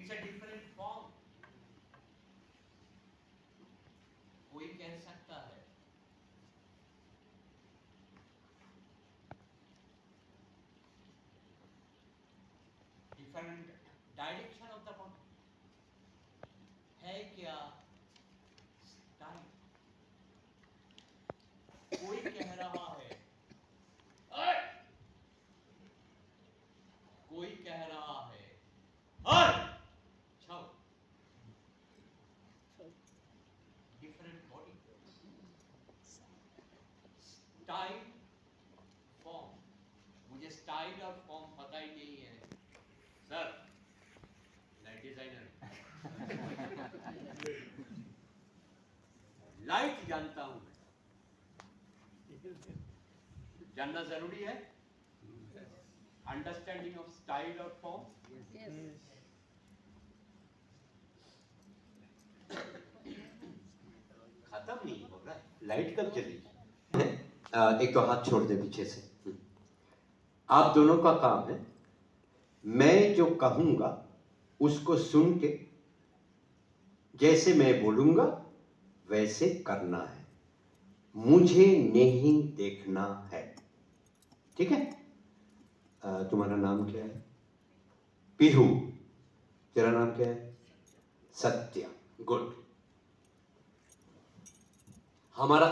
It's a different form. कोई कह सकता है different direction of the body है क्या स्टाइल। कोई कह रहा है कोई कह रहा है छाओ डिफरेंट बॉडी स्टाइल फॉर्म। मुझे स्टाइल और फॉर्म पता ही नहीं है सर। लाइट डिजाइनर लाइट जानता हूं मैं। जानना जरूरी है अंडरस्टैंडिंग ऑफ स्टाइल और फॉर्म। खत्म नहीं हो रहा है। लाइट कब चलेगी? एक तो हाथ छोड़ दे पीछे से। आप दोनों का काम है मैं जो कहूंगा उसको सुन के जैसे मैं बोलूंगा वैसे करना है। मुझे नहीं देखना है। ठीक है? तुम्हारा नाम क्या है? पीहू। तेरा नाम क्या है? सत्या। गुड। हमारा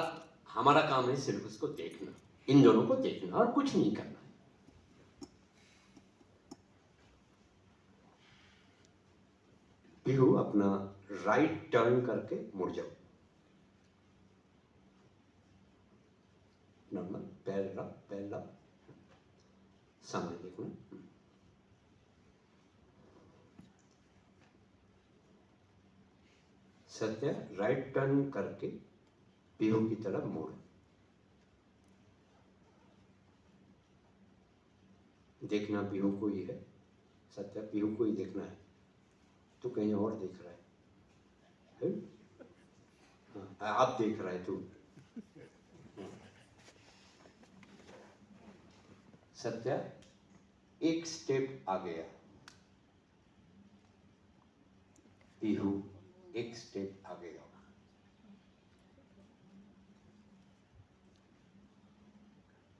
हमारा काम है सिर्फ उसको देखना, इन दोनों को देखना और कुछ नहीं करना। पीहू अपना राइट टर्न करके मुड़ जाओ। नॉर्मल पैर ला सामने देखना। सत्या राइट टर्न करके पीहू की तरफ मोड़। देखना पीहू को ही है। सत्या पीहू को ही देखना है। तू कहीं और देख रहा है? हाँ, आप देख रहा है तू। सत्या एक स्टेप आ गया। पीहू एक स्टेप आ गया।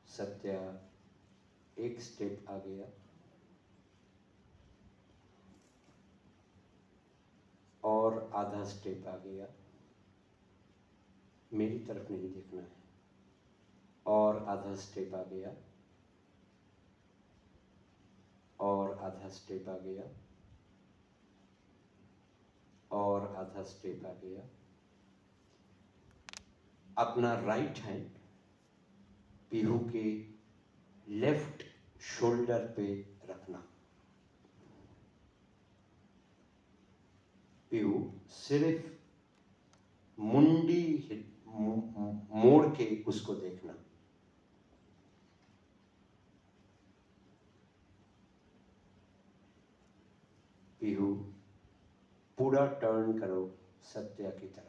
सत्या एक स्टेप आ गया और आधा स्टेप आ गया। मेरी तरफ नहीं देखना है। और आधा स्टेप आ गया और आधा स्टेप आ गया और आधा स्टेप आ गया। अपना राइट हैंड पीहू के लेफ्ट शोल्डर पे रखना। पीहू सिर्फ मुंडी मोड़ के उसको देखना। पीहू पूरा टर्न करो सत्या की तरफ।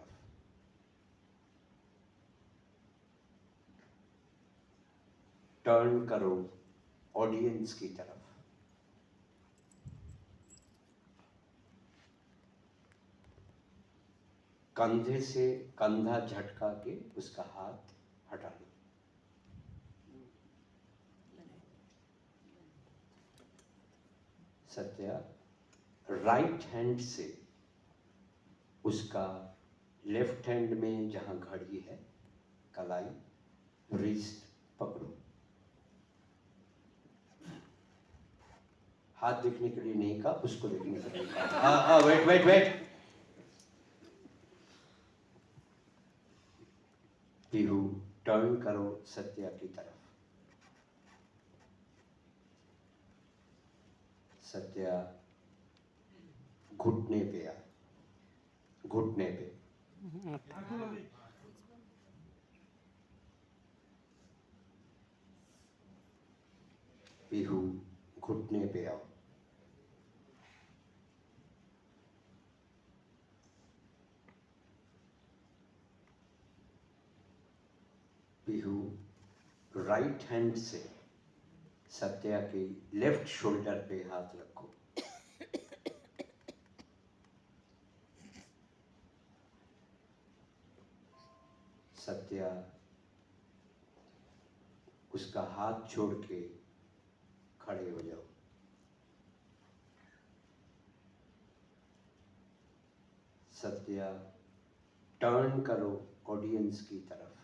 टर्न करो ऑडियंस की तरफ। कंधे से कंधा झटका के उसका हाथ हटा लो। सत्या राइट हैंड से उसका लेफ्ट हैंड में जहां घड़ी है कलाई रिस्ट पकड़ो। हाथ देखने के लिए नहीं कहा, उसको देखने के लिए कहा। वेट। पीहू टर्न करो सत्या की तरफ। सत्या घुटने पे आ। घुटने पे। पीहू घुटने पे आओ। पीहू राइट हैंड से सत्या के लेफ्ट शोल्डर पे हाथ रखो। सत्या उसका हाथ छोड़ के खड़े हो जाओ। सत्या टर्न करो ऑडियंस की तरफ,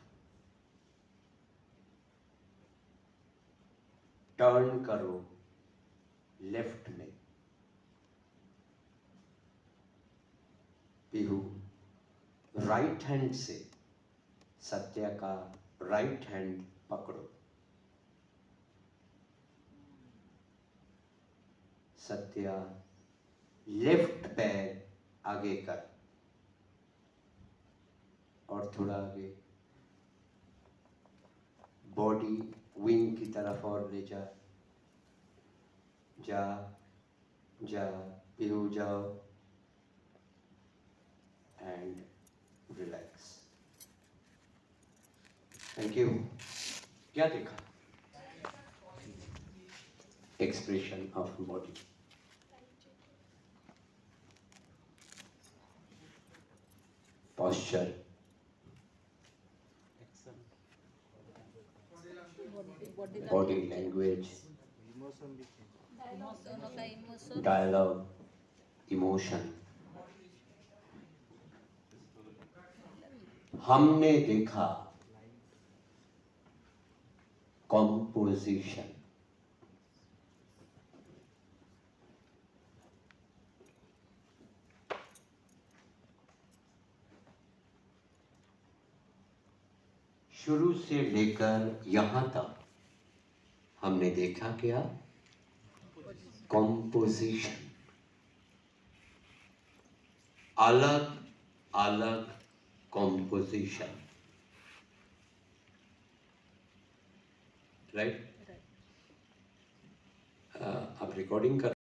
टर्न करो लेफ्ट में। पीहू राइट हैंड से सत्या का राइट हैंड पकड़ो। सत्या लेफ्ट पैर आगे कर और थोड़ा आगे, बॉडी विंग की तरफ और ले जा जा जा पीहू जाओ एंड रिलैक्स। Thank you. क्या देखा? Expression of body, posture, body language, dialogue, emotion। हमने देखा composition। शुरू से लेकर यहां तक हमने देखा क्या? कॉम्पोजिशन। अलग अलग कॉम्पोजिशन, राइट? आप रिकॉर्डिंग कर